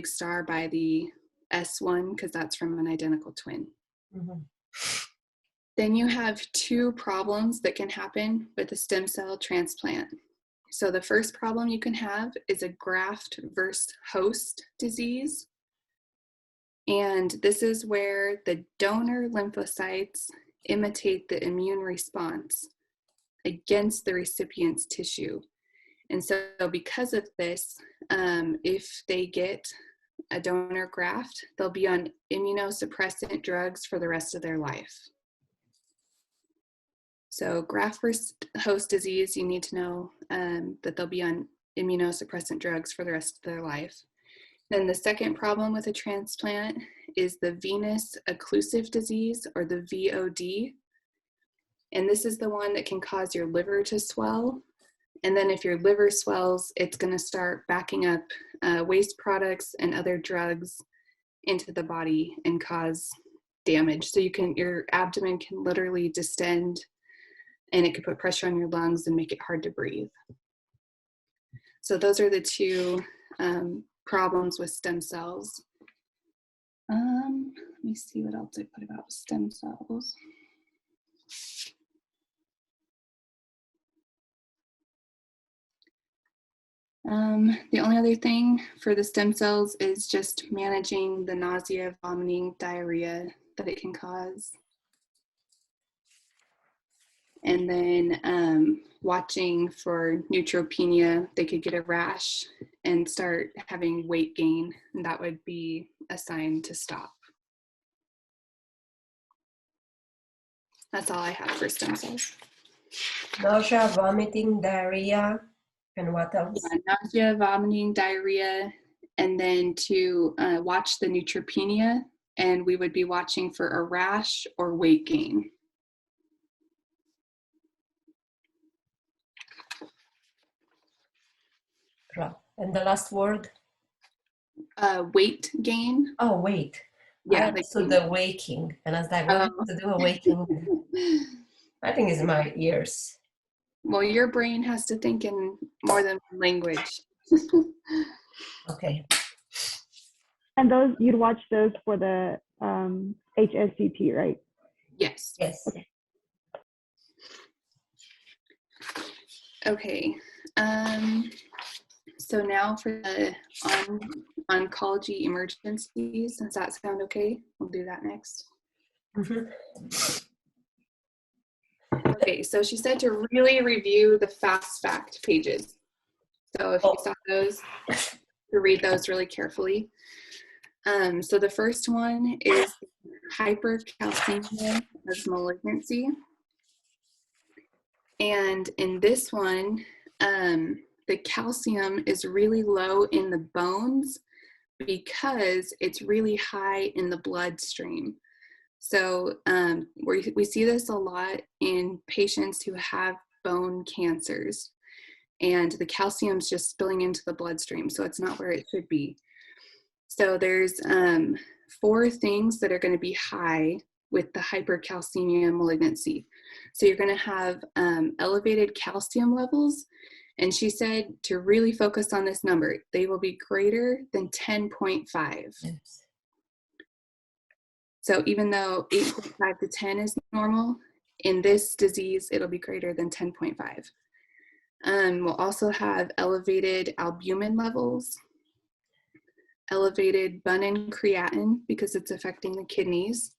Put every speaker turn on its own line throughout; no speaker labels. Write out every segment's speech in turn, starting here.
big star by the S1 because that's from an identical twin.
Mm-hmm.
Then you have two problems that can happen with a stem cell transplant. So the first problem you can have is a graft versus host disease. And this is where the donor lymphocytes imitate the immune response against the recipient's tissue. And so because of this, if they get a donor graft, they'll be on immunosuppressant drugs for the rest of their life. So graft versus host disease, you need to know that they'll be on immunosuppressant drugs for the rest of their life. Then the second problem with a transplant is the venous occlusive disease, or the VOD. And this is the one that can cause your liver to swell. And then if your liver swells, it's going to start backing up waste products and other drugs into the body and cause damage. So your abdomen can literally distend, and it could put pressure on your lungs and make it hard to breathe. So those are the two problems with stem cells. Let me see what else I put about stem cells. The only other thing for the stem cells is just managing the nausea, vomiting, diarrhea that it can cause. And then watching for neutropenia. They could get a rash and start having weight gain, and that would be a sign to stop. That's all I have for stem cells.
Nausea, vomiting, diarrhea, and what else?
Yeah, nausea, vomiting, diarrhea, and then to watch the neutropenia, and we would be watching for a rash or weight gain.
And the last word?
Weight gain.
Oh, weight.
Yeah.
So the waking. And I was like, what to do a waking? I think it's my ears.
Well, your brain has to think in more than one language.
Okay.
And those, you'd watch those for the HSCT, right?
Yes.
Yes.
Okay. So now for the oncology emergencies, does that sound okay? We'll do that next.
Mm-hmm.
Okay, so she said to really review the fast fact pages. So if you saw those, to read those really carefully. So the first one is hypercalcemia as malignancy. And in this one, the calcium is really low in the bones because it's really high in the bloodstream. So we see this a lot in patients who have bone cancers, and the calcium's just spilling into the bloodstream, so it's not where it should be. So there's 4 things that are going to be high with the hypercalcemia malignancy. So you're going to have elevated calcium levels, and she said to really focus on this number. They will be greater than 10.5.
Yes.
So even though 8.5 to 10 is normal, in this disease, it'll be greater than 10.5. We'll also have elevated albumin levels, elevated bun-in creatinine because it's affecting the kidneys,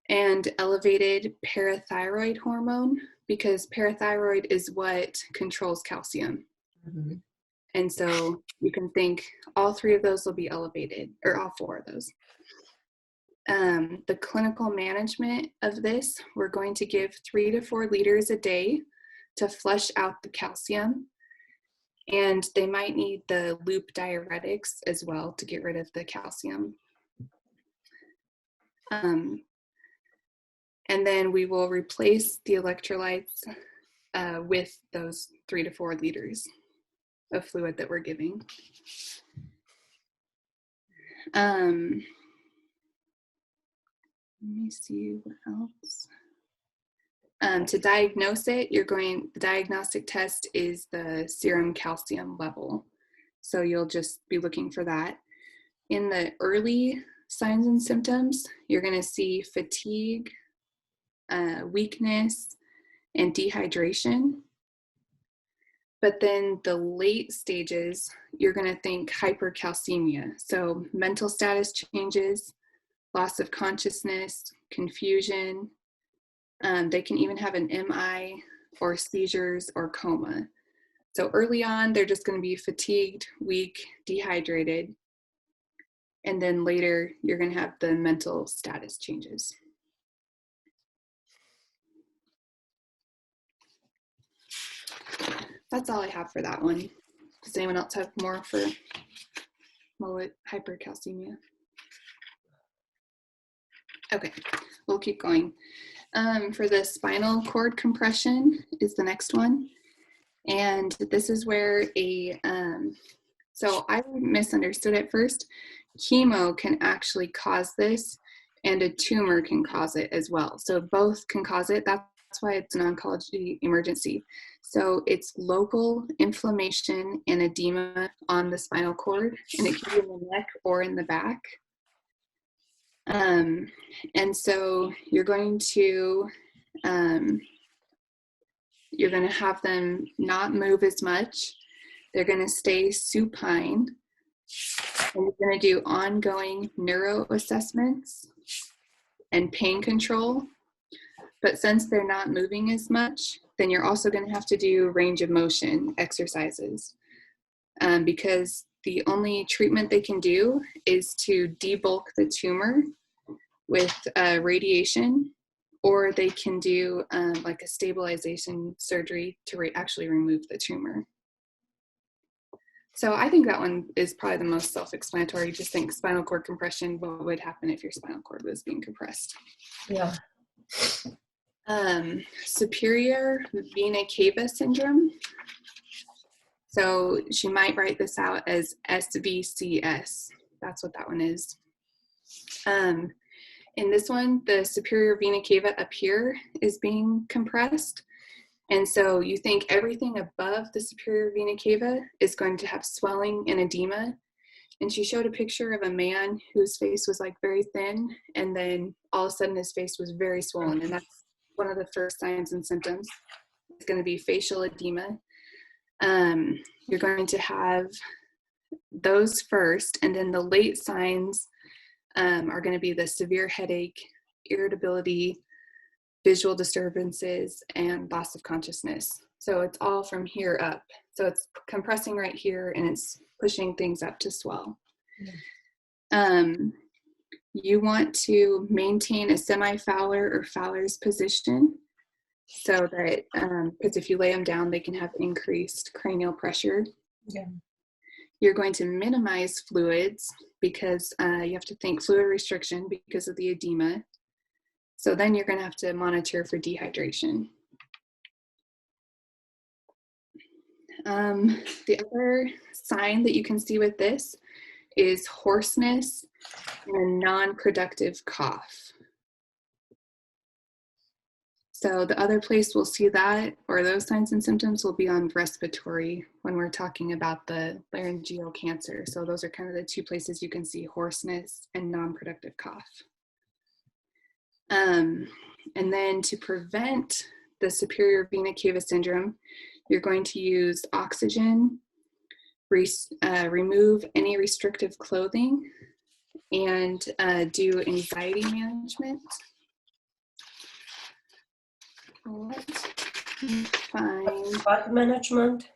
and elevated parathyroid hormone because parathyroid is what controls calcium.
Mm-hmm.
And so you can think all 3 of those will be elevated, or all 4 of those. The clinical management of this, we're going to give 3 to 4 liters a day to flush out the calcium. And they might need the loop diuretics as well to get rid of the calcium. And then we will replace the electrolytes with those 3 to 4 liters of fluid that we're giving. Let me see what else. To diagnose it, the diagnostic test is the serum calcium level. So you'll just be looking for that. In the early signs and symptoms, you're going to see fatigue, weakness, and dehydration. But then the late stages, you're going to think hypercalcemia. So mental status changes, loss of consciousness, confusion. They can even have an MI or seizures or coma. So early on, they're just going to be fatigued, weak, dehydrated. And then later, you're going to have the mental status changes. That's all I have for that one. Does anyone else have more for hypercalcemia? Okay, we'll keep going. For the spinal cord compression is the next one. And this is where so I misunderstood at first. Chemo can actually cause this, and a tumor can cause it as well. So both can cause it. That's why it's an oncology emergency. So it's local inflammation and edema on the spinal cord, and it can be in the neck or in the back. And so you're going to have them not move as much. They're going to stay supine. And you're going to do ongoing neuro assessments and pain control. But since they're not moving as much, then you're also going to have to do range of motion exercises, because the only treatment they can do is to debulk the tumor with radiation, or they can do like a stabilization surgery to actually remove the tumor. So I think that one is probably the most self-explanatory. Just think spinal cord compression, what would happen if your spinal cord was being compressed?
Yeah.
Superior vena cava syndrome. So she might write this out as SVCS. That's what that one is. In this one, the superior vena cava up here is being compressed. And so you think everything above the superior vena cava is going to have swelling and edema. And she showed a picture of a man whose face was like very thin, and then all of a sudden his face was very swollen. And that's one of the first signs and symptoms. It's going to be facial edema. You're going to have those first, and then the late signs are going to be the severe headache, irritability, visual disturbances, and loss of consciousness. So it's all from here up. So it's compressing right here, and it's pushing things up to swell. You want to maintain a semi-Fowler or Fowler's position, so that, because if you lay them down, they can have increased cranial pressure.
Yeah.
You're going to minimize fluids, because you have to think fluid restriction because of the edema. So then you're going to have to monitor for dehydration. The other sign that you can see with this is hoarseness and a non-productive cough. So the other place we'll see that, or those signs and symptoms, will be on respiratory when we're talking about the laryngeal cancer. So those are kind of the two places you can see hoarseness and non-productive cough. And then to prevent the superior vena cava syndrome, you're going to use oxygen, remove any restrictive clothing, and do anxiety management. Let's find
What management?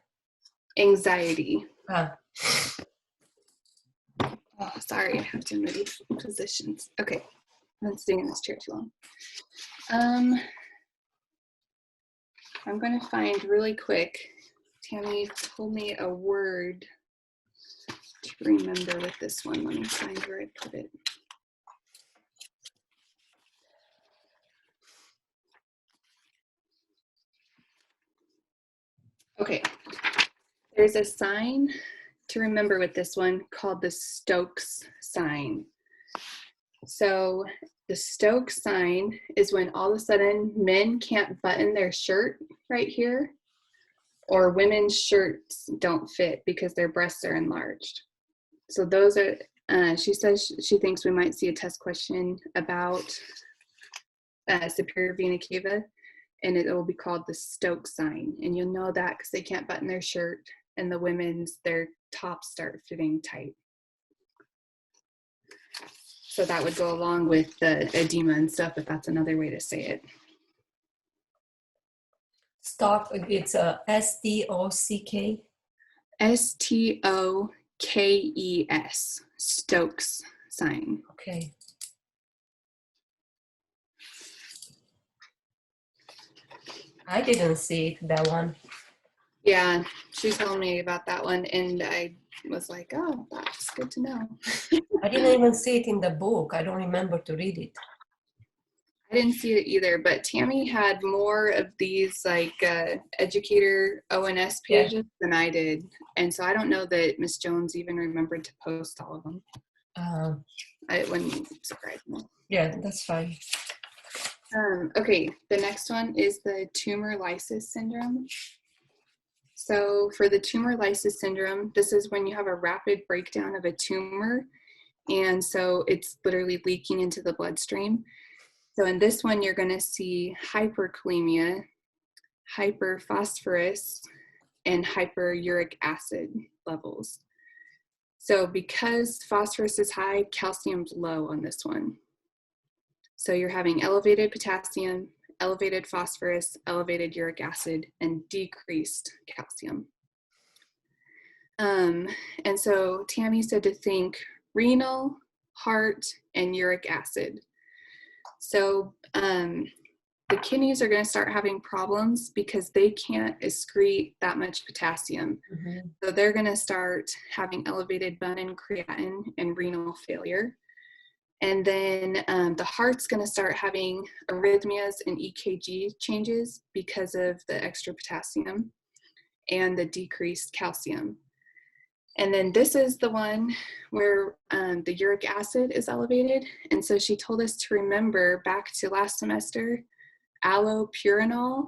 Anxiety.
Ah.
Oh, sorry, I have to move positions. Okay, I've been sitting in this chair too long. I'm going to find really quick. Tammy told me a word to remember with this one. Let me find where I put it. Okay, there's a sign to remember with this one called the Stokes sign. So the Stokes sign is when all of a sudden men can't button their shirt right here, or women's shirts don't fit because their breasts are enlarged. So those are She says she thinks we might see a test question about superior vena cava, and it will be called the Stokes sign. And you'll know that because they can't button their shirt, and the women's, their tops start fitting tight. So that would go along with the edema and stuff, but that's another way to say it.
Stock, it's a S-T-O-C-K?
S-T-O-K-E-S, Stokes sign.
Okay. I didn't see it, that one.
Yeah, she told me about that one, and I was like, oh, that's good to know.
I didn't even see it in the book. I don't remember to read it.
I didn't see it either, but Tammy had more of these like educator ONS pages than I did. And so I don't know that Miss Jones even remembered to post all of them. It wouldn't surprise me.
Yeah, that's fine.
Okay, the next one is the Tumorlysis Syndrome. So for the Tumorlysis Syndrome, this is when you have a rapid breakdown of a tumor, and so it's literally leaking into the bloodstream. So in this one, you're going to see hypercalemia, hyperphosphorus, and hyperuric acid levels. So because phosphorus is high, calcium's low on this one. So you're having elevated potassium, elevated phosphorus, elevated uric acid, and decreased calcium. And so Tammy said to think renal, heart, and uric acid. So the kidneys are going to start having problems because they can't excrete that much potassium. Mm-hmm. So they're going to start having elevated bun and creatinine and renal failure. And then the heart's going to start having arrhythmias and EKG changes because of the extra potassium and the decreased calcium. And then this is the one where the uric acid is elevated. And so she told us to remember back to last semester, allopurinol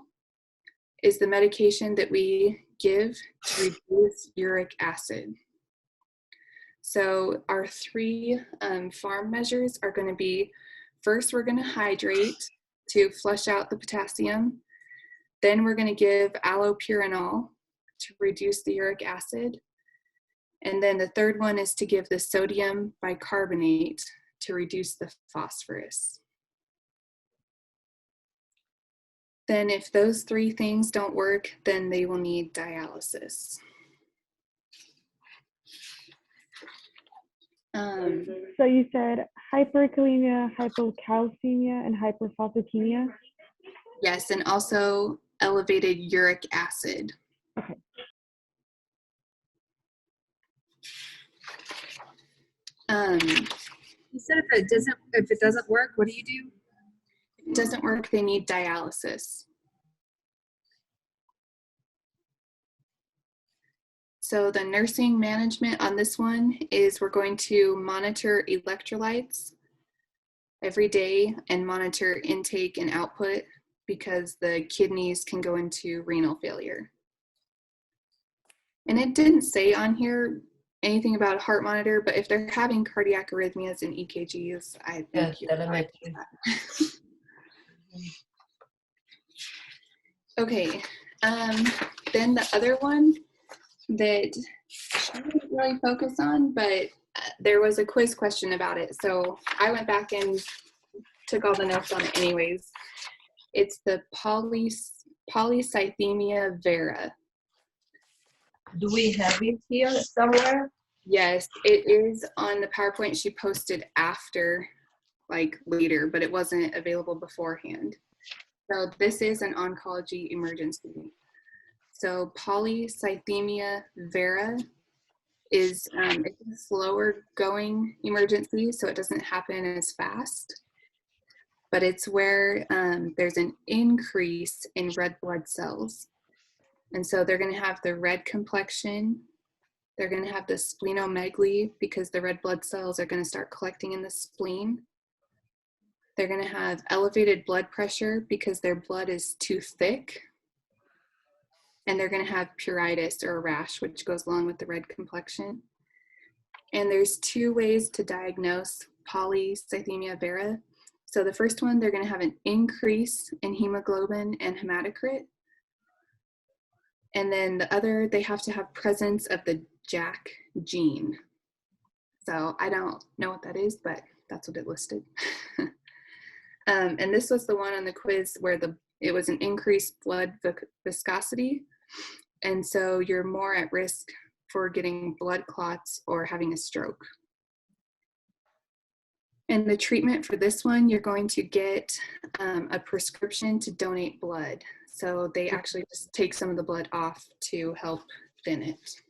is the medication that we give to reduce uric acid. So our three farm measures are going to be, first we're going to hydrate to flush out the potassium. Then we're going to give allopurinol to reduce the uric acid. And then the third one is to give the sodium bicarbonate to reduce the phosphorus. Then if those three things don't work, then they will need dialysis.
So you said hyperkalemia, hypocalcemia, and hyperphosphatemia?
Yes, and also elevated uric acid.
Okay.
You said if it doesn't work, what do you do?
If it doesn't work, they need dialysis. So the nursing management on this one is we're going to monitor electrolytes every day and monitor intake and output because the kidneys can go into renal failure. And it didn't say on here anything about a heart monitor, but if they're having cardiac arrhythmias and EKGs, I think you're right with that. Okay, then the other one that I didn't really focus on, but there was a quiz question about it. So I went back and took all the notes on it anyways. It's the Polycythemia Vera.
Do we have it here somewhere?
Yes, it is on the PowerPoint she posted after, like later, but it wasn't available beforehand. So this is an oncology emergency. So Polycythemia Vera is it's a slower going emergency, so it doesn't happen as fast. But it's where there's an increase in red blood cells. And so they're going to have the red complexion. They're going to have the splenomegaly because the red blood cells are going to start collecting in the spleen. They're going to have elevated blood pressure because their blood is too thick. And they're going to have pruritus or a rash, which goes along with the red complexion. And there's 2 ways to diagnose Polycythemia Vera. So the first one, they're going to have an increase in hemoglobin and hematocrit. And then the other, they have to have presence of the JAK gene. So I don't know what that is, but that's what it listed. And this was the one on the quiz where it was an increased blood viscosity. And so you're more at risk for getting blood clots or having a stroke. And the treatment for this one, you're going to get a prescription to donate blood. So they actually just take some of the blood off to help thin it.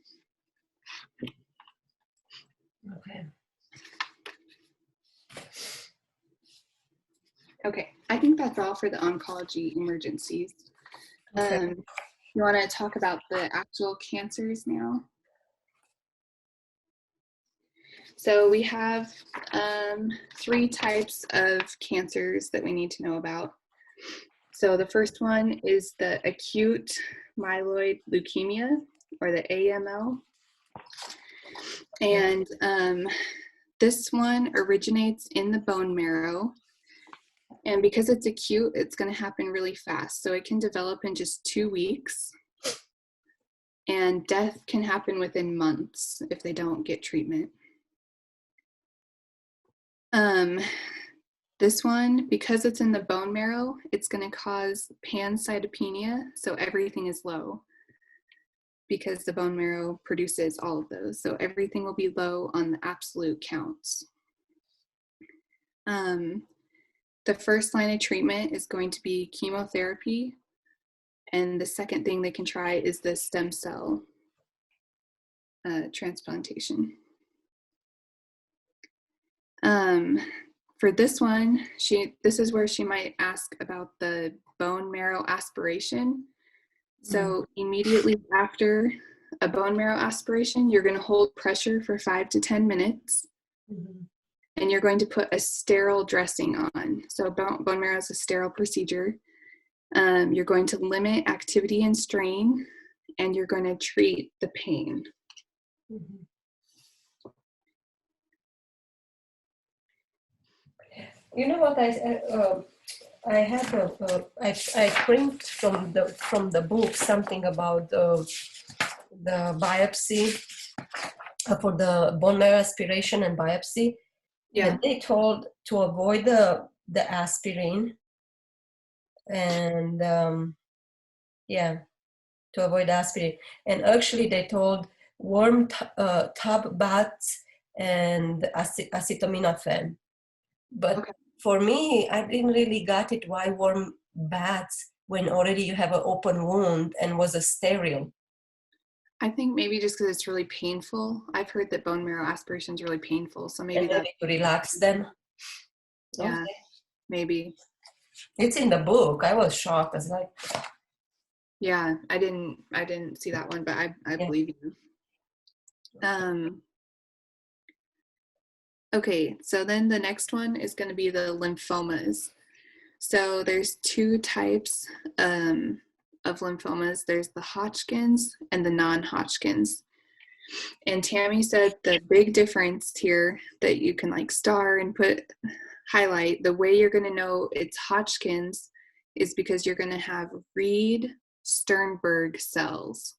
Okay.
Okay, I think that's all for the oncology emergencies.
Okay.
You want to talk about the actual cancers now? So we have 3 types of cancers that we need to know about. So the first one is the acute myeloid leukemia, or the AML. And this one originates in the bone marrow. And because it's acute, it's going to happen really fast. So it can develop in just 2 weeks. And death can happen within months if they don't get treatment. This one, because it's in the bone marrow, it's going to cause pancytopenia. So everything is low because the bone marrow produces all of those. So everything will be low on the absolute counts. The first line of treatment is going to be chemotherapy. And the second thing they can try is the stem cell transplantation. For this one, this is where she might ask about the bone marrow aspiration. So immediately after a bone marrow aspiration, you're going to hold pressure for 5 to 10 minutes. And you're going to put a sterile dressing on. So bone marrow is a sterile procedure. You're going to limit activity and strain, and you're going to treat the pain.
You know what I had I print from the book something about the biopsy for the bone marrow aspiration and biopsy.
Yeah.
And they told to avoid the aspirin and to avoid aspirin. And actually they told warm tub baths and acetaminophen. But
Okay.
for me, I didn't really got it why warm baths when already you have an open wound and was a sterile.
I think maybe just because it's really painful. I've heard that bone marrow aspiration is really painful, so maybe that.
To relax them.
Yeah,
Okay.
maybe.
It's in the book. I was shocked. I was like,
Yeah, I didn't see that one, but I believe you. Okay, so then the next one is going to be the lymphomas. So there's 2 types of lymphomas. There's the Hodgkin's and the non-Hodgkin's. And Tammy said the big difference here that you can like star and highlight, the way you're going to know it's Hodgkin's is because you're going to have Reed-Sternberg cells.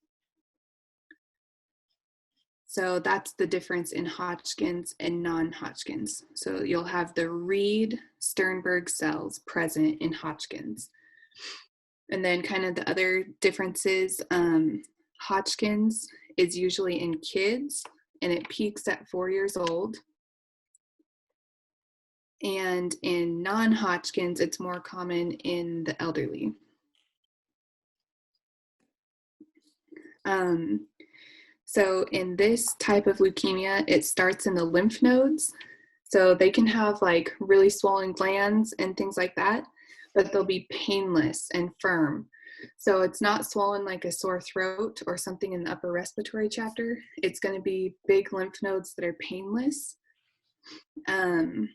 So that's the difference in Hodgkin's and non-Hodgkin's. So you'll have the Reed-Sternberg cells present in Hodgkin's. And then kind of the other differences, Hodgkin's is usually in kids and it peaks at 4 years old. And in non-Hodgkin's, it's more common in the elderly. So in this type of leukemia, it starts in the lymph nodes. So they can have like really swollen glands and things like that, but they'll be painless and firm. So it's not swollen like a sore throat or something in the upper respiratory chapter. It's going to be big lymph nodes that are painless. And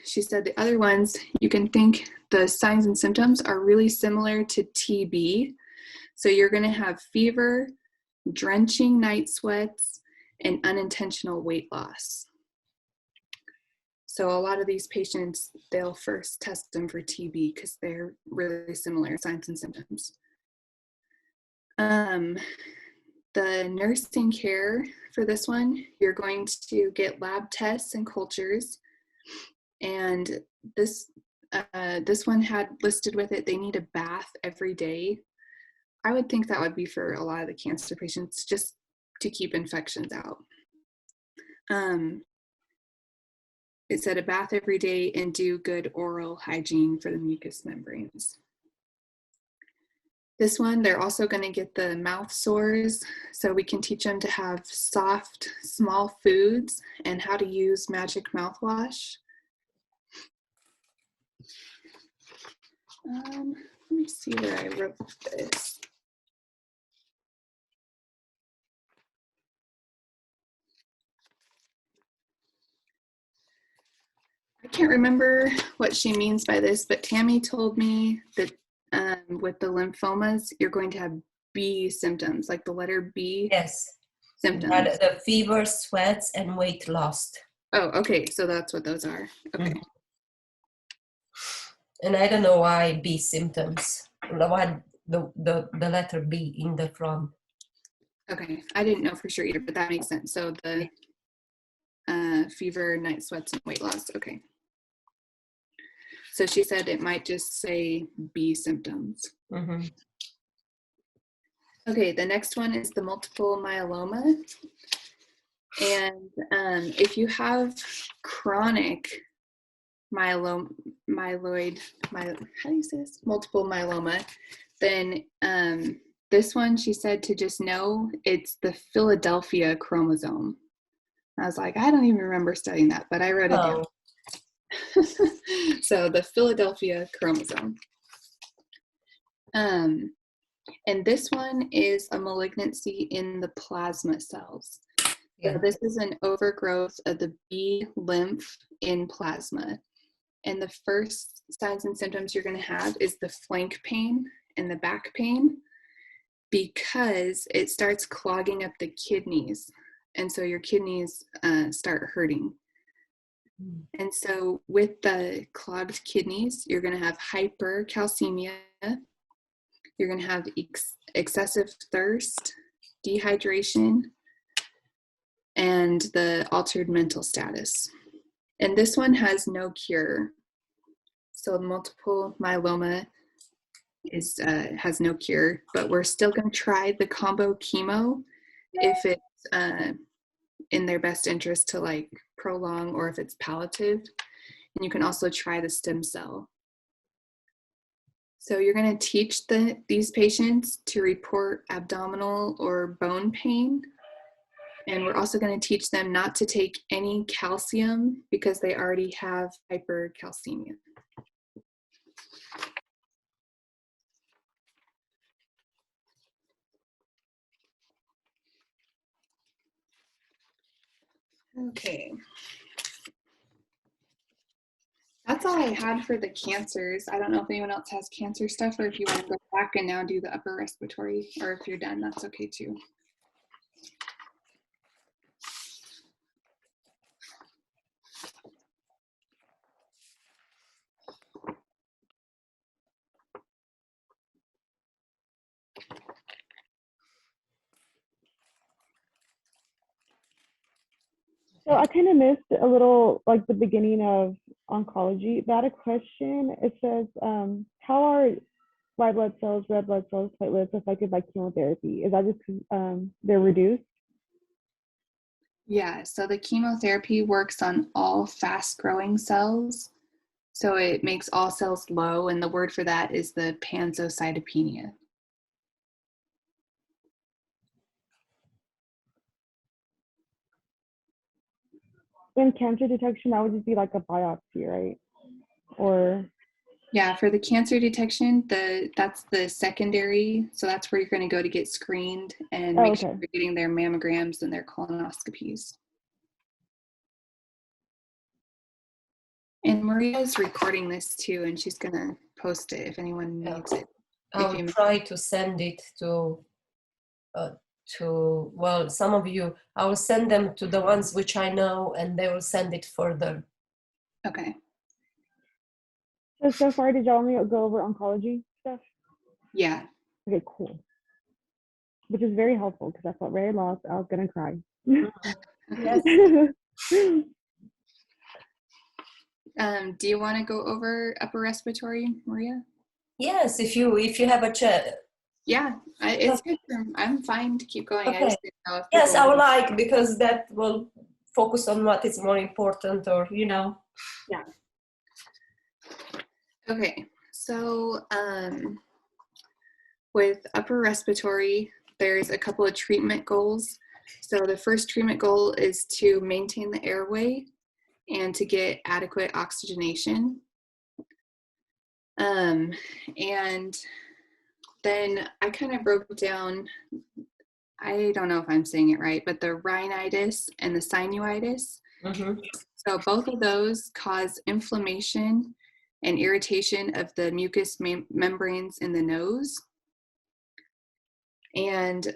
she said the other ones, you can think the signs and symptoms are really similar to TB. So you're going to have fever, drenching night sweats, and unintentional weight loss. So a lot of these patients, they'll first test them for TB because they're really similar signs and symptoms. The nursing care for this one, you're going to get lab tests and cultures. And this one had listed with it, they need a bath every day. I would think that would be for a lot of the cancer patients, just to keep infections out. It said a bath every day and do good oral hygiene for the mucous membranes. This one, they're also going to get the mouth sores, so we can teach them to have soft, small foods and how to use magic mouthwash. Let me see where I wrote this. I can't remember what she means by this, but Tammy told me that with the lymphomas, you're going to have B symptoms, like the letter B.
Yes.
Symptoms.
The fever, sweats, and weight loss.
Oh, okay. So that's what those are. Okay.
Mm-hmm. And I don't know why B symptoms. Why the letter B in the front.
Okay. I didn't know for sure either, but that makes sense. So the fever, night sweats, and weight loss. Okay. So she said it might just say B symptoms.
Mm-hmm.
Okay, the next one is the multiple myeloma. And if you have chronic how do you say this? Multiple myeloma, then this one, she said to just know it's the Philadelphia chromosome. I was like, I don't even remember studying that, but I wrote it down. So the Philadelphia chromosome. And this one is a malignancy in the plasma cells. Yeah. So this is an overgrowth of the B lymph in plasma. And the first signs and symptoms you're going to have is the flank pain and the back pain, because it starts clogging up the kidneys. And so your kidneys start hurting. And so with the clogged kidneys, you're going to have hypercalcemia. You're going to have excessive thirst, dehydration, and the altered mental status. And this one has no cure. So multiple myeloma has no cure, but we're still going to try the combo chemo if it's in their best interest to like prolong, or if it's palliative. And you can also try the stem cell. So you're going to teach these patients to report abdominal or bone pain. And we're also going to teach them not to take any calcium because they already have hypercalcemia. Okay. That's all I had for the cancers. I don't know if anyone else has cancer stuff, or if you want to go back and now do the upper respiratory, or if you're done, that's okay too.
So I kind of missed a little, like the beginning of oncology. That a question. It says, how are white blood cells, red blood cells, platelets affected by chemotherapy? Is that just they're reduced?
Yeah, so the chemotherapy works on all fast-growing cells. So it makes all cells low, and the word for that is the panzocytopenia.
In cancer detection, that would just be like a biopsy, right? Or
yeah, for the cancer detection, that's the secondary. So that's where you're going to go to get screened and make sure they're getting their mammograms and their colonoscopies. And Maria's recording this too, and she's going to post it if anyone needs it.
I'll try to send it to to, well, some of you, I will send them to the ones which I know, and they will send it further.
Okay.
So far, did y'all only go over oncology stuff?
Yeah.
Okay, cool. Which is very helpful because I felt very lost. I was gonna cry.
Yes.
Do you want to go over upper respiratory, Maria?
Yes, if you have a chat.
Yeah, it's good. I'm fine to keep going. I
Okay.
just didn't know if
Yes,
people
I would
wanted-
like, because that will focus on what is more important, or
Yeah. Okay, so with upper respiratory, there's a couple of treatment goals. So the first treatment goal is to maintain the airway and to get adequate oxygenation. And then I kind of broke down, I don't know if I'm saying it right, but the rhinitis and the sinusitis.
Mm-hmm.
So both of those cause inflammation and irritation of the mucous membranes in the nose. And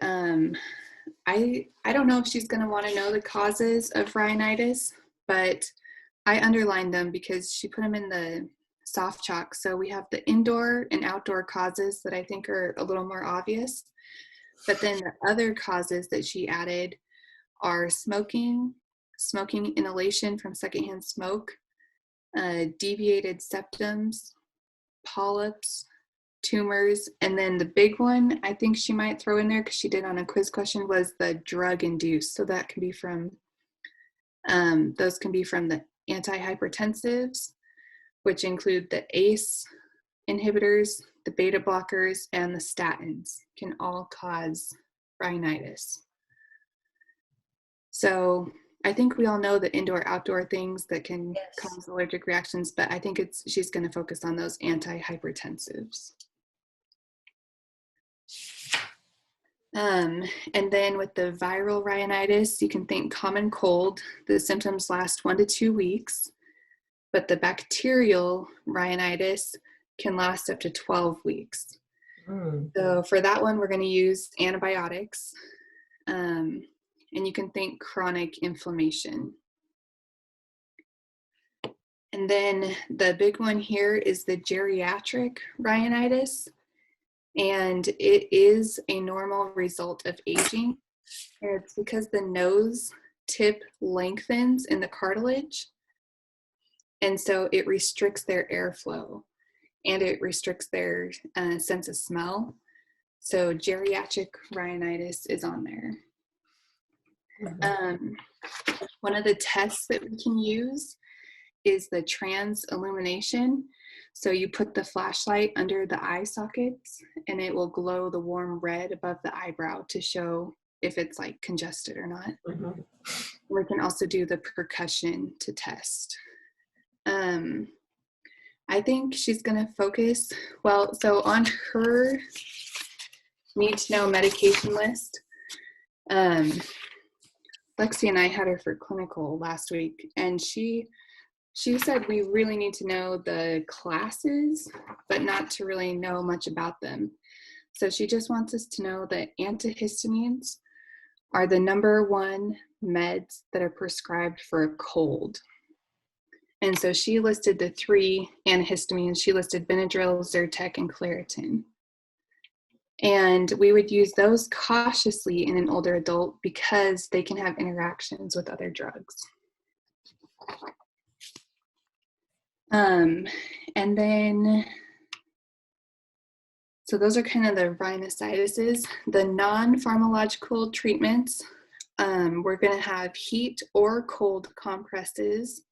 I don't know if she's going to want to know the causes of rhinitis, but I underlined them because she put them in the soft chalk. So we have the indoor and outdoor causes that I think are a little more obvious. But then the other causes that she added are smoking inhalation from secondhand smoke, deviated septums, polyps, tumors, and then the big one I think she might throw in there because she did on a quiz question was the drug induced. So that can be from, those can be from the antihypertensives, which include the ACE inhibitors, the beta blockers, and the statins can all cause rhinitis. So I think we all know the indoor-outdoor things that can cause allergic reactions, but I think she's going to focus on those antihypertensives. And then with the viral rhinitis, you can think common cold. The symptoms last 1 to 2 weeks, but the bacterial rhinitis can last up to 12 weeks. So for that one, we're going to use antibiotics. And you can think chronic inflammation. And then the big one here is the geriatric rhinitis. And it is a normal result of aging. And it's because the nose tip lengthens in the cartilage. And so it restricts their airflow and it restricts their sense of smell. So geriatric rhinitis is on there. One of the tests that we can use is the trans illumination. So you put the flashlight under the eye sockets and it will glow the warm red above the eyebrow to show if it's like congested or not. We can also do the percussion to test. I think she's going to focus, well, so on her need to know medication list, Lexi and I had her for clinical last week, and she said we really need to know the classes, but not to really know much about them. So she just wants us to know that antihistamines are the #1 meds that are prescribed for a cold. And so she listed the 3 antihistamines. She listed Benadryl, Zyrtec, and Claritin. And we would use those cautiously in an older adult because they can have interactions with other drugs. And then, so those are kind of the rhinosinuses. The non-pharmacological treatments, we're going to have heat or cold compresses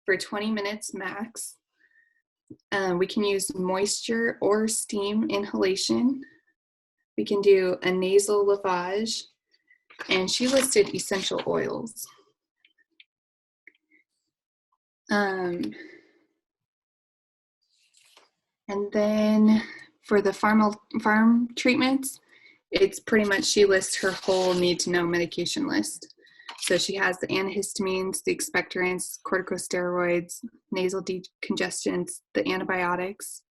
for 20 minutes max. We can use moisture or steam inhalation. We can do a nasal lavage, and she listed essential oils. And then for the farm treatments, it's pretty much, she lists her whole need to know medication list. So she has the antihistamines, the expectorants, corticosteroids, nasal decongestants, the antibiotics.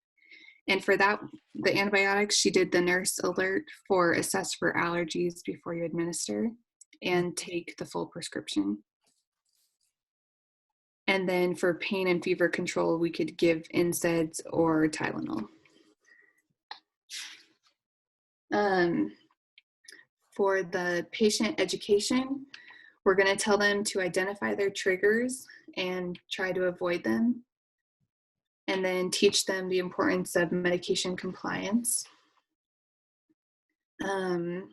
And for that, the antibiotics, she did the nurse alert for assess for allergies before you administer and take the full prescription. And then for pain and fever control, we could give NSAIDs or Tylenol. For the patient education, we're going to tell them to identify their triggers and try to avoid them, and then teach them the importance of medication compliance. And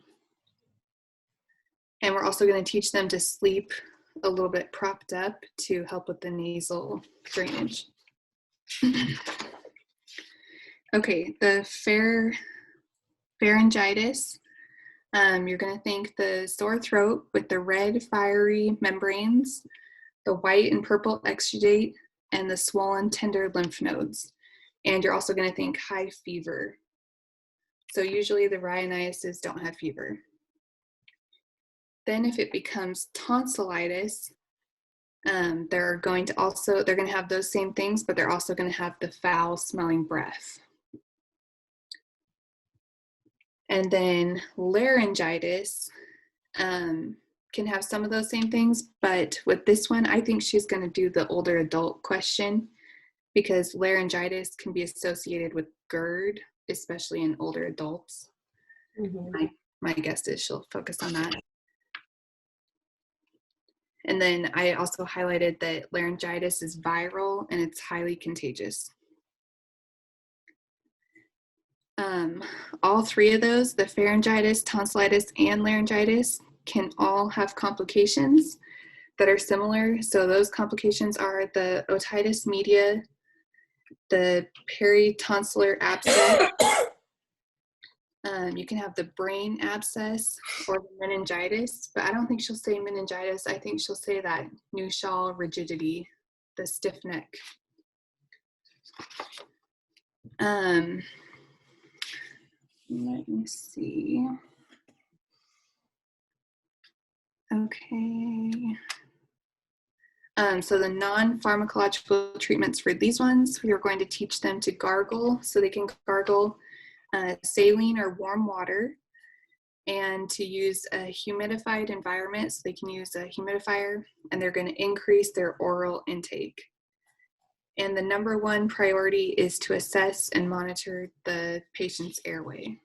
we're also going to teach them to sleep a little bit propped up to help with the nasal drainage. Okay, the pharyngitis. You're going to think the sore throat with the red fiery membranes, the white and purple exudate, and the swollen tender lymph nodes. And you're also going to think high fever. So usually the rhiniasis don't have fever. Then if it becomes tonsillitis, they're going to have those same things, but they're also going to have the foul smelling breath. And then laryngitis can have some of those same things, but with this one, I think she's going to do the older adult question because laryngitis can be associated with GERD, especially in older adults. Mm-hmm. My guess is she'll focus on that. And then I also highlighted that laryngitis is viral and it's highly contagious. All three of those, the pharyngitis, tonsillitis, and laryngitis, can all have complications that are similar. So those complications are the otitis media, the peritonsillar abscess. You can have the brain abscess or the meningitis, but I don't think she'll say meningitis. I think she'll say that nuchal rigidity, the stiff neck. Let me see. Okay. So the non-pharmacological treatments for these ones, we are going to teach them to gargle, so they can gargle saline or warm water, and to use a humidified environment, so they can use a humidifier, and they're going to increase their oral intake. And the number one priority is to assess and monitor the patient's airway.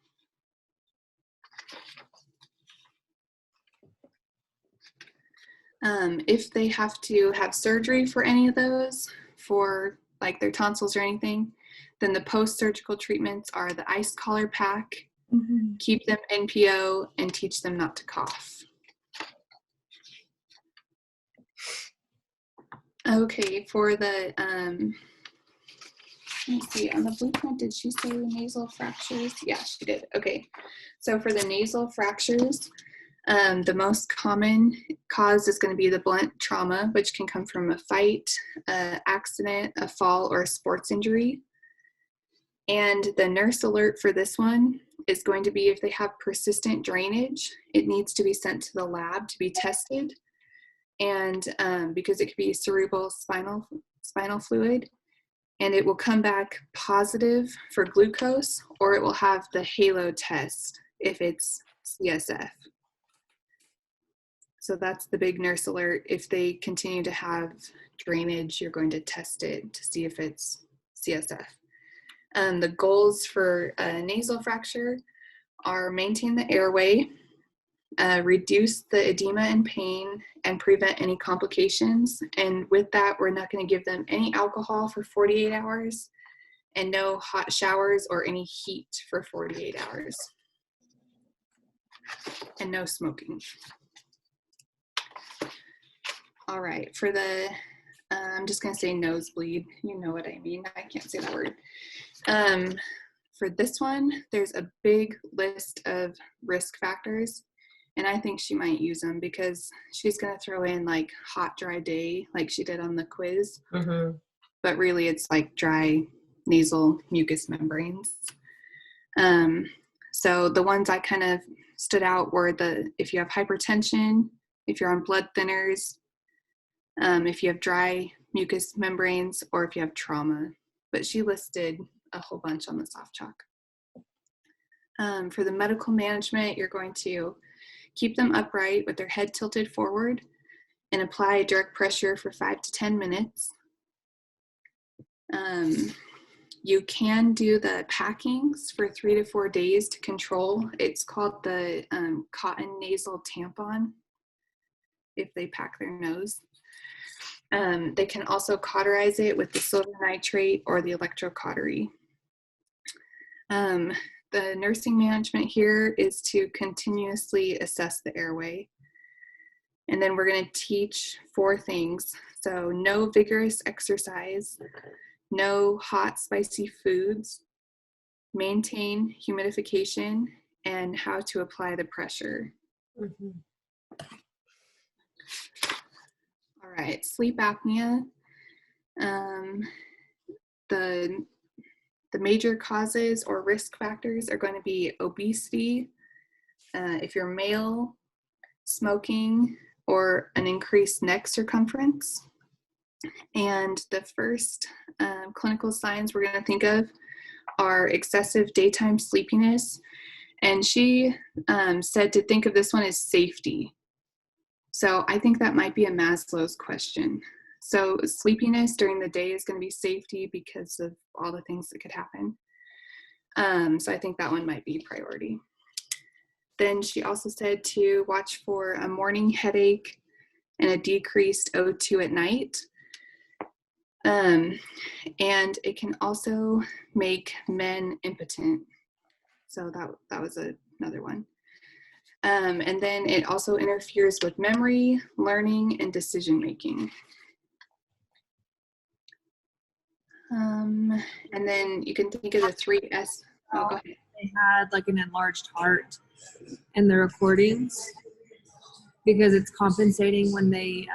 If they have to have surgery for any of those, for like their tonsils or anything, then the post-surgical treatments are the ice collar pack, keep them NPO, and teach them not to cough. Okay, for the, let me see, on the blueprint, did she say nasal fractures? Yeah, she did. Okay, so for the nasal fractures, the most common cause is going to be the blunt trauma, which can come from a fight, accident, a fall, or a sports injury. And the nurse alert for this one is going to be if they have persistent drainage, it needs to be sent to the lab to be tested. And because it could be cerebral spinal fluid, and it will come back positive for glucose, or it will have the halo test if it's CSF. So that's the big nurse alert. If they continue to have drainage, you're going to test it to see if it's CSF. The goals for a nasal fracture are maintain the airway, reduce the edema and pain, and prevent any complications. And with that, we're not going to give them any alcohol for 48 hours and no hot showers or any heat for 48 hours. And no smoking. All right, for the, I'm just going to say nosebleed. You know what I mean. I can't say that word. For this one, there's a big list of risk factors, and I think she might use them because she's going to throw in like hot, dry day, like she did on the quiz. But really, it's like dry nasal mucous membranes. So the ones I kind of stood out were if you have hypertension, if you're on blood thinners, if you have dry mucous membranes, or if you have trauma. But she listed a whole bunch on the soft chalk. For the medical management, you're going to keep them upright with their head tilted forward and apply direct pressure for 5 to 10 minutes. You can do the packings for 3 to 4 days to control. It's called the cotton nasal tampon if they pack their nose. They can also cauterize it with the silver nitrate or the electrocautery. The nursing management here is to continuously assess the airway. And then we're going to teach 4 things. So no vigorous exercise, no hot, spicy foods, maintain humidification, and how to apply the pressure.
Mhm.
All right, sleep apnea. The major causes or risk factors are going to be obesity, if you're male, smoking, or an increased neck circumference. And the first clinical signs we're going to think of are excessive daytime sleepiness. And she said to think of this one as safety. So I think that might be a Maslow's question. So sleepiness during the day is going to be safety because of all the things that could happen. So I think that one might be priority. Then she also said to watch for a morning headache and a decreased O2 at night. And it can also make men impotent. So that was another one. And then it also interferes with memory, learning, and decision making. And then you can think of the 3 S. Oh, go ahead.
They had like an enlarged heart in the recordings because it's compensating when they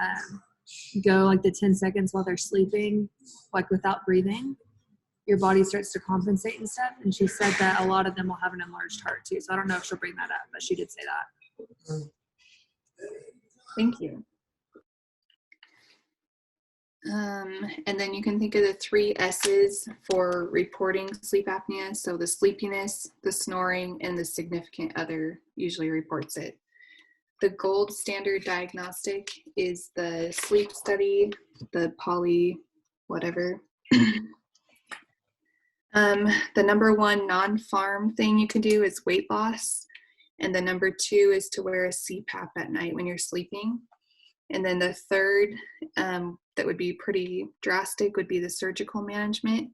go like the 10 seconds while they're sleeping, like without breathing. Your body starts to compensate and stuff. And she said that a lot of them will have an enlarged heart too. So I don't know if she'll bring that up, but she did say that.
Thank you. And then you can think of the 3 S's for reporting sleep apnea. So the sleepiness, the snoring, and the significant other usually reports it. The gold standard diagnostic is the sleep study, the poly whatever. The number 1 non-pharm thing you can do is weight loss. And the number 2 is to wear a CPAP at night when you're sleeping. And then the third that would be pretty drastic would be the surgical management.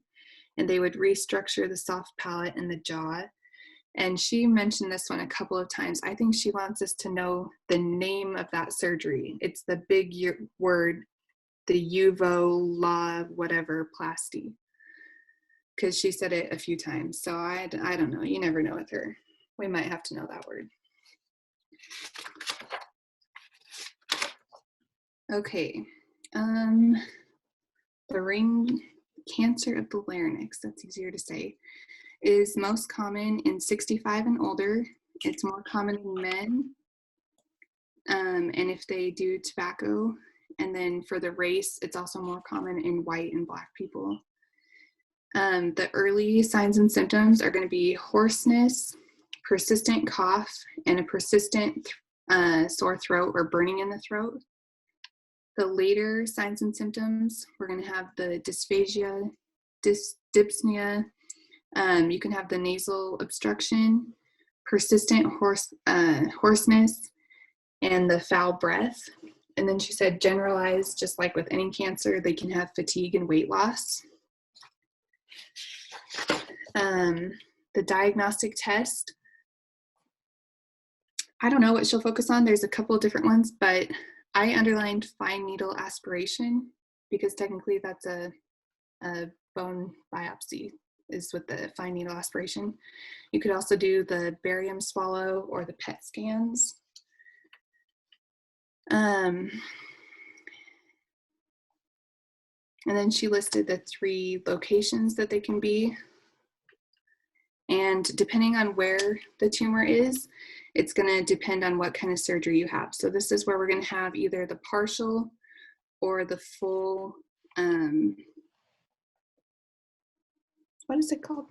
And they would restructure the soft palate and the jaw. And she mentioned this one a couple of times. I think she wants us to know the name of that surgery. It's the big word, the uvo whatever plasty. Because she said it a few times. So I don't know. You never know with her. We might have to know that word. Okay. The ring cancer of the larynx, that's easier to say, is most common in 65 and older. It's more common in men. And if they do tobacco, and then for the race, it's also more common in white and Black people. The early signs and symptoms are going to be hoarseness, persistent cough, and a persistent sore throat or burning in the throat. The later signs and symptoms, we're going to have the dysphagia, dyspnea. You can have the nasal obstruction, persistent hoarseness, and the foul breath. And then she said generalized, just like with any cancer, they can have fatigue and weight loss. The diagnostic test, I don't know what she'll focus on. There's a couple of different ones, but I underlined fine needle aspiration because technically that's a bone biopsy is with the fine needle aspiration. You could also do the barium swallow or the PET scans. And then she listed the 3 locations that they can be. And depending on where the tumor is, it's going to depend on what kind of surgery you have. So this is where we're going to have either the partial or the full, what is it called?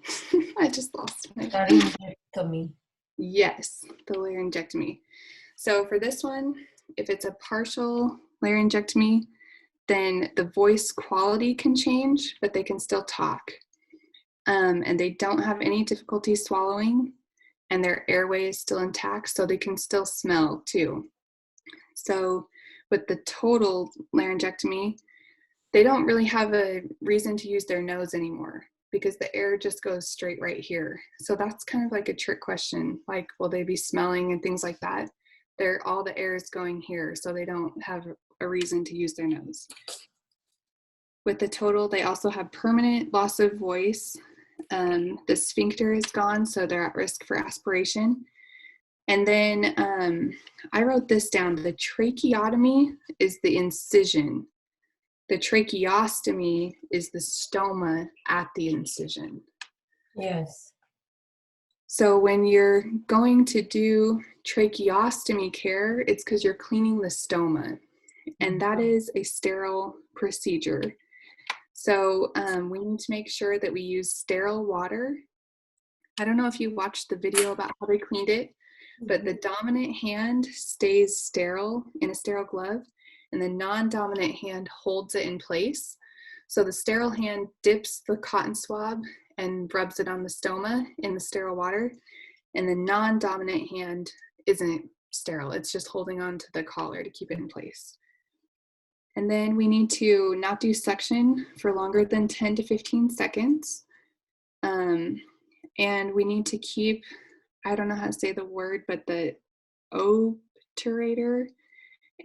I just lost my.
Laryngectomy.
Yes, the laryngectomy. So for this one, if it's a partial laryngectomy, then the voice quality can change, but they can still talk. And they don't have any difficulty swallowing, and their airway is still intact, so they can still smell too. So with the total laryngectomy, they don't really have a reason to use their nose anymore because the air just goes straight right here. So that's kind of like a trick question, like will they be smelling and things like that? All the air is going here, so they don't have a reason to use their nose. With the total, they also have permanent loss of voice. The sphincter is gone, so they're at risk for aspiration. And then I wrote this down. The tracheotomy is the incision. The tracheostomy is the stoma at the incision.
Yes.
So when you're going to do tracheostomy care, it's because you're cleaning the stoma, and that is a sterile procedure. So we need to make sure that we use sterile water. I don't know if you watched the video about how they cleaned it, but the dominant hand stays sterile in a sterile glove, and the non-dominant hand holds it in place. So the sterile hand dips the cotton swab and rubs it on the stoma in the sterile water, and the non-dominant hand isn't sterile. It's just holding on to the collar to keep it in place. And then we need to not do suction for longer than 10 to 15 seconds. And we need to keep, I don't know how to say the word, but the obturator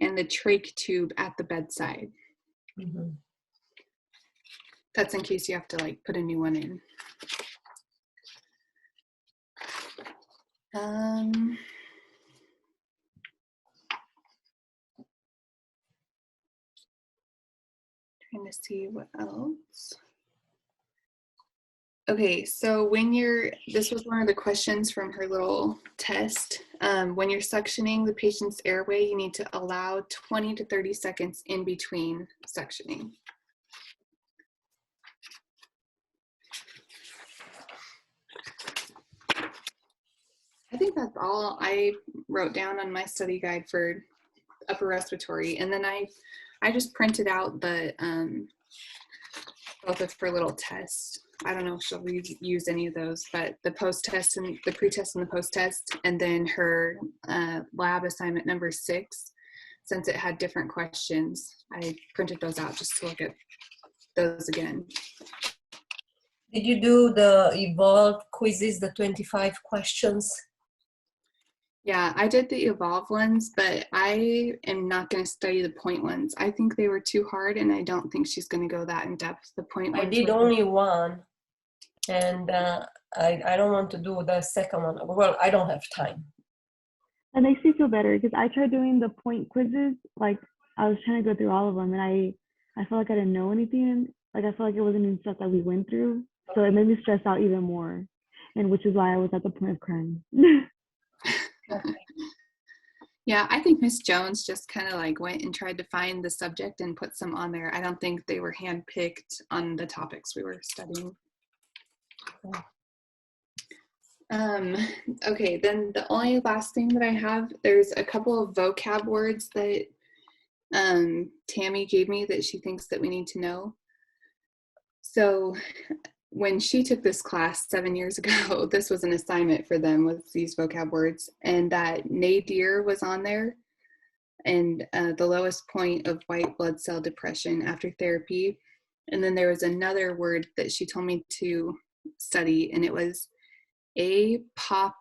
and the trach tube at the bedside.
Mm-hmm.
That's in case you have to like put a new one in. Trying to see what else. Okay, so this was one of the questions from her little test. When you're suctioning the patient's airway, you need to allow 20 to 30 seconds in between suctioning. I think that's all I wrote down on my study guide for upper respiratory. And then I just printed out the both of her little tests. I don't know if she'll use any of those, but the post-test and the pre-test and the post-test, and then her lab assignment number 6, since it had different questions, I printed those out just to look at those again.
Did you do the evolved quizzes, the 25 questions?
Yeah, I did the evolve ones, but I am not going to study the point ones. I think they were too hard, and I don't think she's going to go that in depth. The point ones.
I did only one, and I don't want to do the second one. Well, I don't have time.
That makes me feel better because I tried doing the point quizzes. Like I was trying to go through all of them, and I felt like I didn't know anything. Like I felt like it wasn't even stuff that we went through, so it made me stress out even more, and which is why I was at the point of crying.
Okay.
Yeah, I think Miss Jones just kind of like went and tried to find the subject and put some on there. I don't think they were handpicked on the topics we were studying. Okay, then the only last thing that I have, there's a couple of vocab words that Tammy gave me that she thinks that we need to know. So when she took this class 7 years ago, this was an assignment for them with these vocab words, and that nadir was on there, and the lowest point of white blood cell depression after therapy. And then there was another word that she told me to study, and it was apoptosis.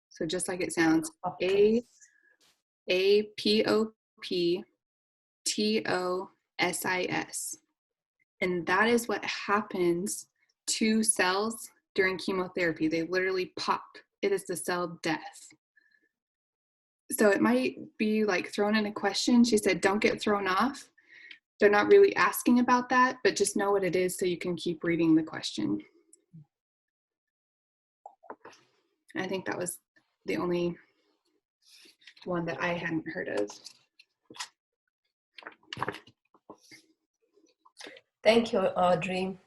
So just like it sounds, apoptosis. And that is what happens to cells during chemotherapy. They literally pop. It is the cell death. So it might be like thrown in a question. She said, don't get thrown off. They're not really asking about that, but just know what it is so you can keep reading the question. I think that was the only one that I hadn't heard of.
Thank you, Audrey.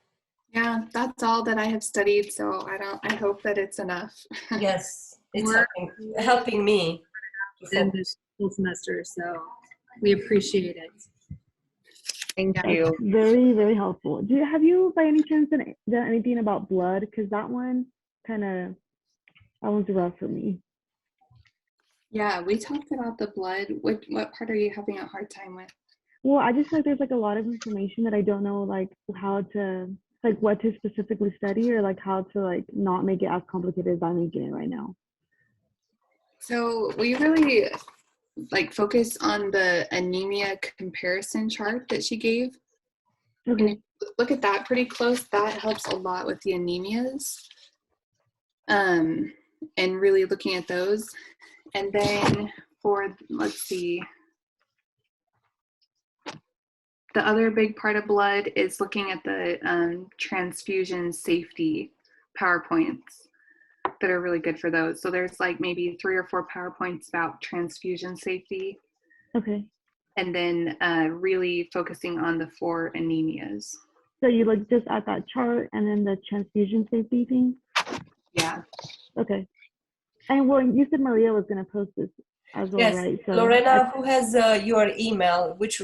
Yeah, that's all that I have studied, so I hope that it's enough.
Yes, it's
We're
helping me.
in this whole semester, so we appreciate it.
Thank
Yeah.
you.
Very, very helpful. Have you by any chance done anything about blood? Because that one's rough for me.
Yeah, we talked about the blood. What part are you having a hard time with?
Well, I just feel like there's like a lot of information that I don't know like how to like what to specifically study or like how to like not make it as complicated as I'm making it right now.
So we really like focus on the anemia comparison chart that she gave. And if
Okay.
you look at that pretty close, that helps a lot with the anemias. And really looking at those. And then for, let's see, the other big part of blood is looking at the transfusion safety PowerPoints that are really good for those. So there's like maybe 3 or 4 PowerPoints about transfusion safety.
Okay.
And then really focusing on the 4 anemias.
So you look just at that chart and then the transfusion safety thing?
Yeah.
Okay. And well, you said Maria was going to post this as well,
Yes,
right? So
Lorena, who has your email? Which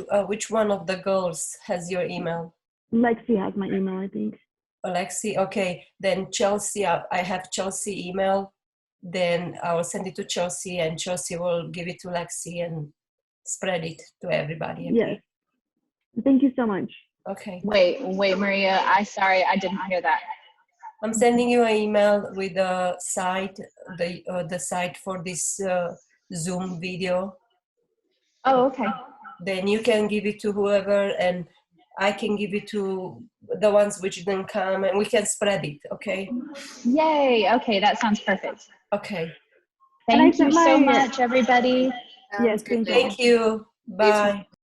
one of the girls has your email?
Lexi has my email, I think.
Alexi, okay. Then Chelsea, I have Chelsea email. Then I will send it to Chelsea, and Chelsea will give it to Lexi and spread it to everybody. Okay?
Yes. Thank you so much.
Okay.
Wait, Maria. Sorry, I did not hear that.
I'm sending you an email with the site, the site for this Zoom video.
Oh, okay.
Then you can give it to whoever, and I can give it to the ones which didn't come, and we can spread it. Okay.
Yay. Okay, that sounds perfect.
Okay.
Thank you so much, everybody.
Yes, thank you.
Thank you. Bye.